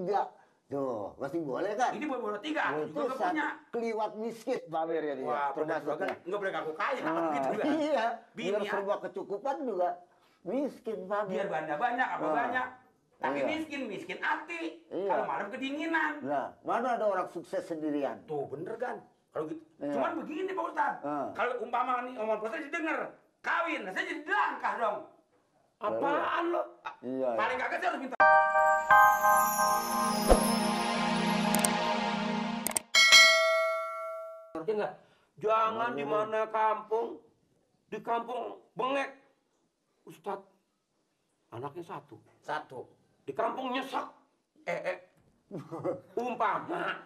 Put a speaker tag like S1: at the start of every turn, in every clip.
S1: 3. Tuh, masih boleh kan?
S2: Ini boleh 3,
S1: Nah,
S2: juga gak punya.
S1: Keliwat miskin Pak Amir ya dia.
S2: Wah,
S1: Termasuknya.
S2: nggak boleh ngaku kaya gitu kan.
S1: Iya, biar
S2: Bini,
S1: serba kecukupan juga miskin Pak Amir.
S2: biar banda banyak, apa banyak. Tapi
S1: Iya.
S2: miskin hati.
S1: Iya.
S2: Kalau malam kedinginan.
S1: Nah, mana ada orang sukses sendirian?
S2: Tuh bener kan? Kalau gitu.
S1: Iya.
S2: Cuman begini Pak Ustadz. Kalau umpama nih omongan Pak Ustadz didengar, kawin, nah saya jadi langkah dong. Apaan lo?
S1: Iya.
S2: Paling kagak saya harus minta. Ya enggak? Jangan di mana kampung, di kampung bengek. Ustadz, anaknya satu. Di kampung nyesek. Umpama.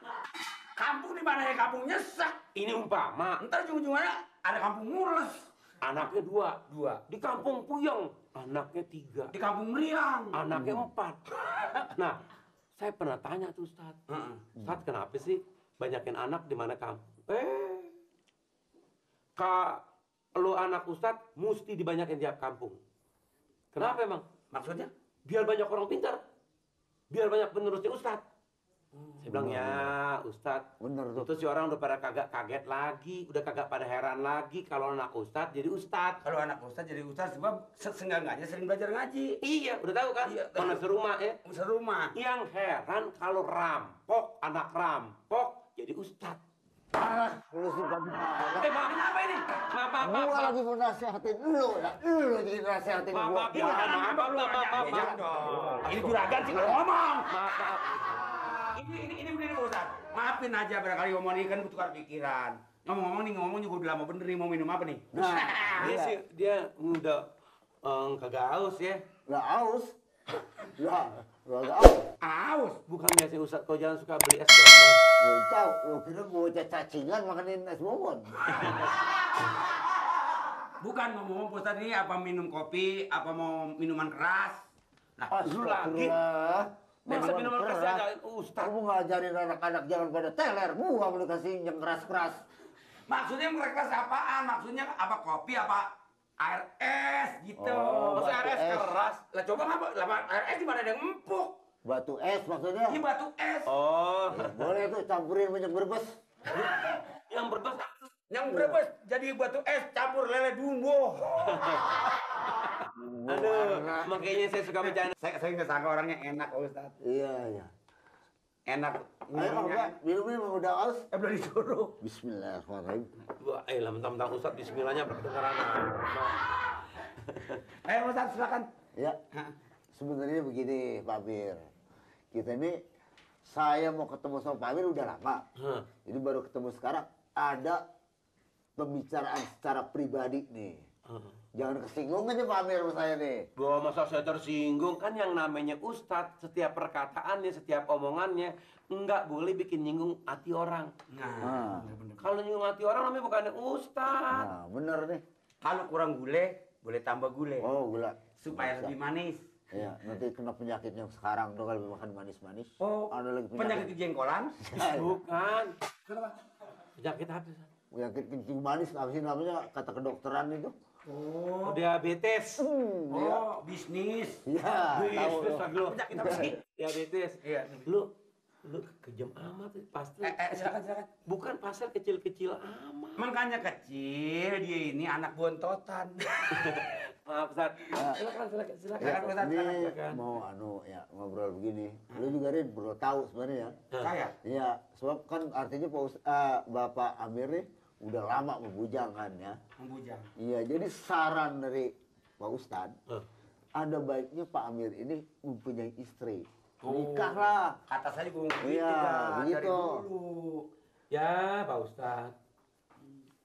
S2: Kampung di mana ya kampung nyesek? Ini umpama. Ntar ujung-ujungnya ada kampung mules. Anaknya 2. Di kampung puyeng, anaknya 3. Di kampung meriang, anaknya 4. Nah, saya pernah tanya tuh Ustadz. Ustadz, kenapa sih banyakin anak di mana kampung? Kalau anak Ustadz mesti dibanyakin tiap kampung. Kenapa emang? Maksudnya? Biar banyak orang pintar. Biar banyak penerusnya Ustadz. Saya bilang, ya Ustadz.
S1: Bener tuh.
S2: Itu si orang udah pada kagak kaget lagi. Udah kagak pada heran lagi. Kalau anak Ustadz jadi Ustadz. Kalau anak Ustadz jadi Ustadz, sebab seenggak-enggaknya sering belajar ngaji. Iya, udah tahu kan? Iya. Mana serumah ya? Serumah. Yang heran kalau rampok, anak rampok jadi Ustadz.
S1: Lu suka
S2: Maaf, kenapa ini? Maaf.
S1: Gua lagi mau nasihatin lu ya. Lu jadi nasihatin gua.
S2: Maaf. Ini juragan sih kalau ngomong. Maaf. Ini bener Pak Ustadz. Maafin aja barangkali ngomong ini kan bertukar pikiran. Ngomong juga udah lama bener nih, mau minum apa nih?
S1: Nah,
S2: dia udah kagak haus ya.
S1: nggak aus. Ya, nggak aus.
S2: Haus? Bukan biasa Ustadz kau jangan suka beli es bonbon.
S1: Lu tahu, lu kira gua cacingan makanin es bonbon.
S2: Bukan ngomong Pak Ustadz ini apa minum kopi, apa mau minuman keras? Nah, lu lagi. Masa minuman keras aja Ustadz.
S1: Kamu ngajarin anak-anak jangan pada teler, gua mau dikasih yang keras-keras.
S2: Maksudnya yang keras apaan? Maksudnya apa kopi, apa air es gitu. Maksudnya air es keras. Lah coba ngapa? Lah air es di mana ada yang empuk?
S1: Batu es maksudnya?
S2: Ini batu es.
S1: Ya, boleh tuh campurin minyak berbes.
S2: Yang berbes. Yang berbes jadi batu es campur lele dumbo. Aduh, makanya saya suka bercanda. Saya nggak sangka orangnya enak, Ustaz.
S1: Iya.
S2: Enak.
S1: Ayo, minum udah aus.
S2: Belum disuruh.
S1: Bismillahirrahmanirrahim.
S2: Wah, lah mentang-mentang Ustaz bismillahnya berkedengaran. Ayo Ustaz, silakan.
S1: Ya. Sebenarnya begini, Pak Bir. Kita ini, saya mau ketemu sama Pak Bir udah lama. Jadi baru ketemu sekarang, ada pembicaraan secara pribadi nih. Jangan kesinggung aja Pak Amir sama saya nih.
S2: Wah, masa saya tersinggung? Kan yang namanya Ustadz, setiap perkataannya, setiap omongannya, nggak boleh bikin nyinggung hati orang. Nah, kalau nyinggung hati orang namanya bukannya Ustadz.
S1: Nah, bener nih.
S2: Kalau kurang gule, boleh tambah gule.
S1: Oh, gula.
S2: Supaya lebih manis.
S1: Iya, nanti kena penyakit yang sekarang tuh kalau makan manis-manis.
S2: Oh,
S1: ada lagi
S2: penyakit jengkolan? Bukan. Kenapa? Penyakit apa?
S1: Penyakit kencing manis, apa sih namanya kata kedokteran itu?
S2: Oh, diabetes.
S1: Iya.
S2: Bisnis.
S1: Iya, tahu.
S2: Lu penyakit apa sih? Diabetes. Iya. Lu kejam amat pasti. Silakan. Bukan pasal kecil-kecil amat. Makanya kecil, dia ini anak bontotan. Maaf, Ustaz. Silakan.
S1: Ini mau ngobrol begini. Lu juga Rin perlu tahu sebenarnya.
S2: Saya?
S1: Iya, sebab kan artinya Bapak Amir nih udah lama membujang kan ya.
S2: Membujang.
S1: Iya, jadi saran dari Pak Ustadz, ada baiknya Pak Amir ini mempunyai istri. Nikahlah.
S2: Kata saya gue begitu.
S1: Iya, begitu.
S2: Dari dulu. Ya, Pak Ustadz.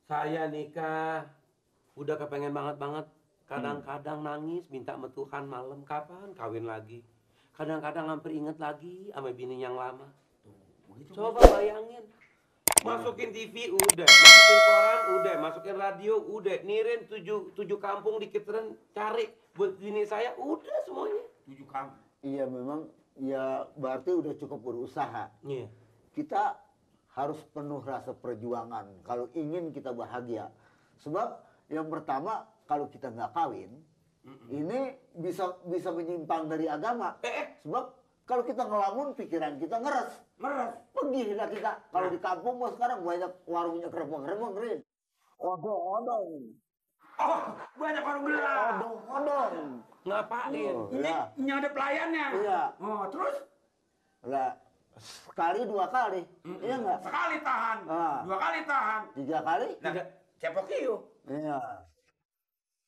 S2: Saya nikah udah kepengen banget. Kadang-kadang nangis minta sama Tuhan malam kapan kawin lagi. Kadang-kadang hampir inget lagi sama bini yang lama. Coba bayangin. Masukin TV udah, masukin koran udah, masukin radio udah, nirin tujuh kampung dikiteran cari buat bini saya udah semuanya. 7 kampung.
S1: Iya memang ya berarti udah cukup berusaha.
S2: Iya.
S1: Kita harus penuh rasa perjuangan kalau ingin kita bahagia. Sebab yang pertama kalau kita nggak kawin, ini bisa menyimpang dari agama. Sebab Kalau kita ngelamun, pikiran kita ngeres. Pergi lah kita. Kalau di kampung mah sekarang banyak warungnya kerebeng-kerebeng, Rin. Odong-odong.
S3: Oh, banyak warung gelap.
S1: Odong-odong.
S2: Ngapain?
S1: Oh,
S3: Ini
S1: ya.
S3: ada pelayannya.
S1: Iya.
S3: Oh, terus
S1: Lah, sekali 2 kali. Iya nggak?
S3: sekali tahan,
S1: Ah.
S3: 2 kali tahan.
S1: 3 kali?
S3: Nah, cepok hiu.
S1: Iya.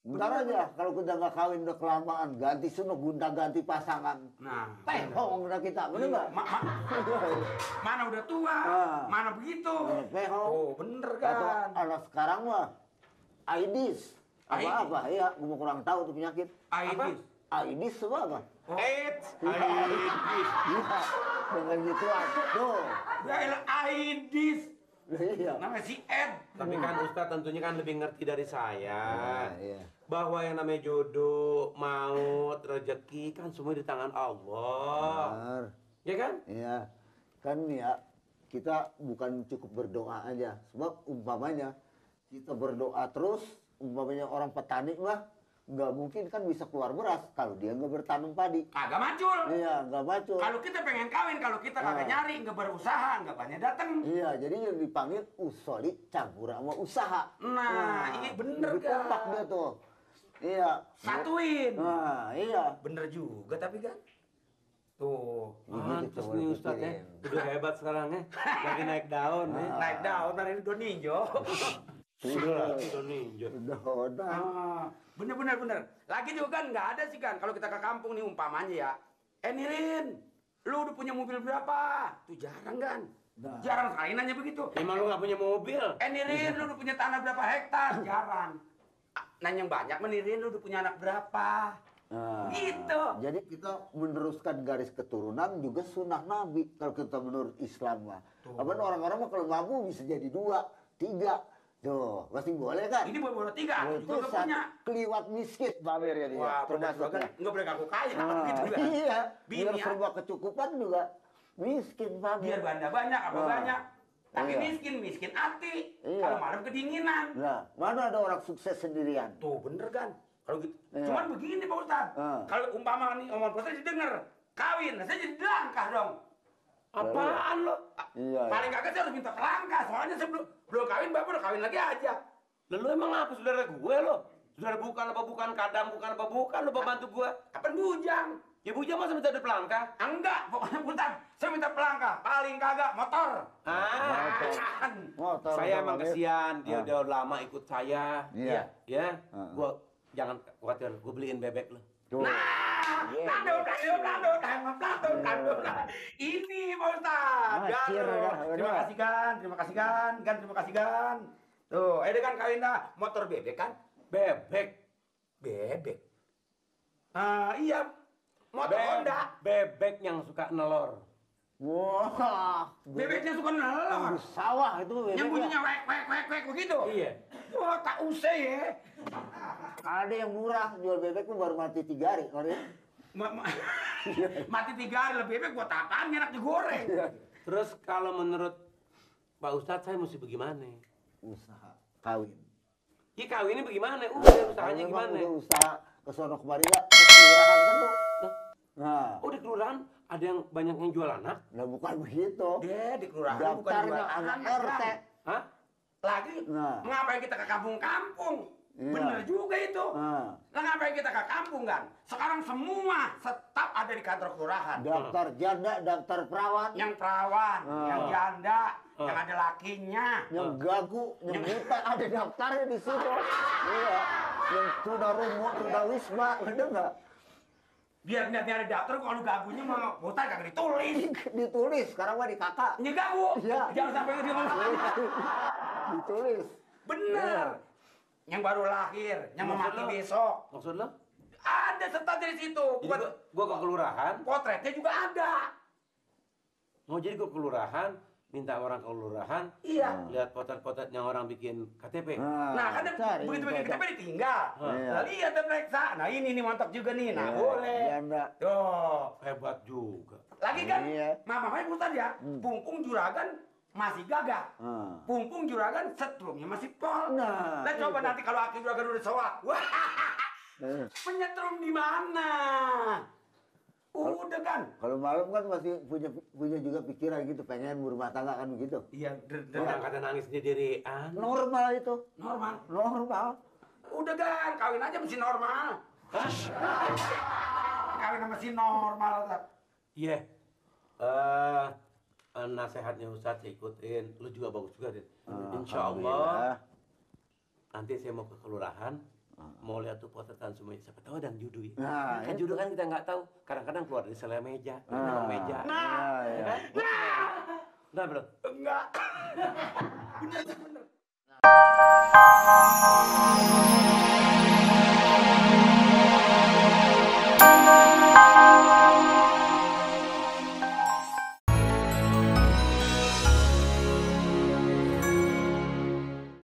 S1: Bentar aja, kalau udah nggak kawin udah kelamaan, ganti suno, gonta ganti pasangan.
S3: Nah,
S1: Pehong udah kita, bener nggak?
S3: mana udah tua,
S1: Ah.
S3: mana begitu.
S1: Pehong.
S3: Oh, bener
S1: Atau
S3: kan.
S1: anak sekarang mah AIDS. Apa-apa, iya, gue mau kurang tahu tuh penyakit.
S3: AIDS.
S1: AIDS apa apa?
S3: AIDS.
S1: Iya, dengan gitu tuh.
S3: Ya elah, AIDS.
S1: Iya.
S3: Namanya si Ed.
S2: Tapi kan Ustadz tentunya kan lebih ngerti dari saya.
S1: Iya.
S2: Bahwa yang namanya jodoh, maut, rezeki kan semua di tangan Allah.
S1: Benar.
S2: Ya kan?
S1: Iya. Kan ya, kita bukan cukup berdoa aja. Sebab umpamanya kita berdoa terus, umpamanya orang petani mah nggak mungkin kan bisa keluar beras kalau dia nggak bertanam padi.
S3: Kagak macul.
S1: Iya, nggak macul.
S3: Kalau kita pengen kawin, kalau kita kagak nyari, nggak berusaha, nggak banyak datang.
S1: Iya, jadi yang dipanggil usoli campur sama usaha.
S3: Nah, iya bener
S1: lebih kompak
S3: kan.
S1: dia tuh. Iya.
S3: Satuin.
S1: Nah, iya.
S3: Bener juga tapi kan. Tuh.
S2: Mantes nih Ustadz ya. Udah hebat sekarang ya. Lagi naik daun ya.
S3: Naik daun dari Indonesia.
S2: Udah ninja.
S1: Udah.
S3: Bener. Lagi juga kan nggak ada sih kan. Kalau kita ke kampung nih umpamanya ya. Nirin, lu udah punya mobil berapa? Tuh jarang kan.
S1: Nah.
S3: Jarang sekali nanya begitu.
S2: Emang lu gak punya mobil?
S3: Nirin, lu udah punya tanah berapa hektar? Jarang. Nanya yang banyak, Nirin, lu udah punya anak berapa?
S1: Nah,
S3: Gitu.
S1: Jadi kita meneruskan garis keturunan juga sunnah Nabi kalau kita menurut Islam mah. Apa orang-orang mah kalau mampu bisa jadi 2, 3. Tuh, masih boleh kan?
S3: Ini baru 3, aku juga nggak punya.
S1: Keliwat miskin Bamer ya dia.
S3: Wah, bener
S1: termasuk
S3: juga.
S1: ya.
S3: Nggak boleh ngaku kaya,
S1: Nah,
S3: gitu kan.
S1: iya,
S3: Bini
S1: biar
S3: ya.
S1: serba kecukupan juga miskin Bamer.
S3: Biar banda banyak, apa
S1: Nah.
S3: banyak. Tapi
S1: Iya.
S3: miskin hati.
S1: Iya.
S3: Kalau malam kedinginan.
S1: Nah, mana ada orang sukses sendirian?
S3: Tuh, bener kan? Kalau gitu.
S1: Iya.
S3: Cuman begini Pak Ustadz. Kalau umpama nih omongan Pak Ustadz didengar, kawin, saya jadi langkah dong.
S2: Apaan lo?
S1: Iya.
S3: Paling kagak saya harus minta pelangkah, soalnya sebelum belum kawin, bapak udah kawin lagi aja.
S2: Lalu emang apa saudara gue lo? Saudara bukan apa bukan, kadang bukan apa bukan, lo pembantu gue.
S3: Kapan bujang?
S2: Ya bujang masa minta ada pelangkah?
S3: Enggak, pokoknya Ustadz, saya minta pelangkah, paling kagak motor.
S2: Ah,
S1: Motor
S2: saya emang
S1: Bamer.
S2: kesian, dia udah lama ikut saya.
S1: Iya.
S2: Ya,
S1: Ah.
S2: gua jangan khawatir, gua beliin bebek lo.
S1: Tuh.
S3: Pelado. Ini Pak Ustadz.
S1: Macir dah,
S3: Terima
S1: udah.
S3: kasih kan, terima kasih kan. Tuh, ada kan kawin dah, motor bebek kan?
S2: Bebek.
S3: Bebek. Iya, motor Honda.
S2: Bebek yang suka nelor.
S1: Wah,
S3: Bebeknya suka nelor.
S1: di sawah itu bebeknya.
S3: Yang bunyinya wek begitu.
S2: Iya.
S3: Wah, tak usah ya.
S1: Ada yang murah jual bebek tuh baru mati 3 hari, Korin.
S3: Mati 3 hari lebih bebek buat apaan? Enak digoreng.
S2: Terus kalau menurut Pak Ustadz saya mesti bagaimana?
S1: Usaha kawin.
S2: Ya kawinnya bagaimana? Udah usahanya
S1: Memang
S2: gimana?
S1: udah usaha ke sono kemari ya, ke kelurahan kan tuh. Nah,
S2: Oh di kelurahan ada yang banyak yang jual anak?
S1: lah bukan begitu.
S3: Dia di kelurahan bukan
S1: Daftarnya
S3: jual
S1: anak
S3: anak,
S1: RT.
S3: Bang.
S2: Hah?
S3: Lagi,
S1: Nah.
S3: ngapain kita ke kampung-kampung?
S1: Iya.
S3: Bener juga itu.
S1: Nah,
S3: Lah ngapain kita ke kampung kan? Sekarang semua staf ada di kantor kelurahan.
S1: daftar janda, daftar perawan,
S3: Yang perawan, yang janda,
S2: Ah.
S3: yang ada lakinya.
S1: yang gagu, yang buta ada daftarnya di situ. Iya, yang sudah rumah, sudah wisma, ada nggak?
S3: Biar niatnya ada daftar, kalau gagunya mah botak kagak ditulis.
S1: Ditulis, sekarang mah di kakak.
S3: Ini gagu.
S1: Iya.
S3: Jangan sampai dia ngomong.
S1: Ditulis.
S3: Bener. Yang baru lahir, yang mau
S2: Maksud
S3: mati
S2: lo?
S3: besok.
S2: Maksud lo?
S3: Ada serta dari situ.
S2: Jadi gua ke kelurahan,
S3: Potretnya juga ada.
S2: mau jadi gua ke kelurahan, minta orang ke kelurahan,
S3: Iya.
S2: lihat potret-potret yang orang bikin KTP.
S3: Nah, kan
S1: cari
S3: begitu
S1: foto.
S3: kita ditinggal.
S1: Iya.
S3: Nah, lihat dan periksa. Nah, ini mantap juga nih. Nah,
S1: Iya,
S3: boleh.
S1: janda.
S3: Tuh.
S2: Hebat juga.
S3: Lagi kan,
S1: Iya.
S3: mamanya Ustaz ya, pungpung juragan masih gagah.
S1: Ah.
S3: Pungpung juragan setrumnya masih pol.
S1: Nah,
S3: Nah, coba
S1: itu.
S3: nanti kalau aki juragan udah soak. Wah,
S1: Eh.
S3: penyetrum di mana? Udah kan?
S1: Kalau malam kan masih punya juga pikiran gitu, pengen berumah tangga kan begitu.
S3: Iya,
S2: Orang kata nangis sendirian.
S1: Normal itu.
S3: normal.
S1: Normal.
S3: Udah kan, kawin aja mesti normal. Kawin sama si normal.
S2: Iya. Nasihatnya Ustadz saya ikutin. Lu juga bagus juga, Din. Insya Allah. Nanti saya mau ke kelurahan. Mau lihat tuh potretan semuanya. Siapa tahu ada yang judu ya.
S1: Nah,
S2: Kan
S1: itu.
S2: judu kan kita nggak tahu. Kadang-kadang keluar dari selai meja. Memang meja.
S1: Nah,
S2: Ya
S1: ya.
S2: kan? Nah, belum?
S3: Enggak. Bener.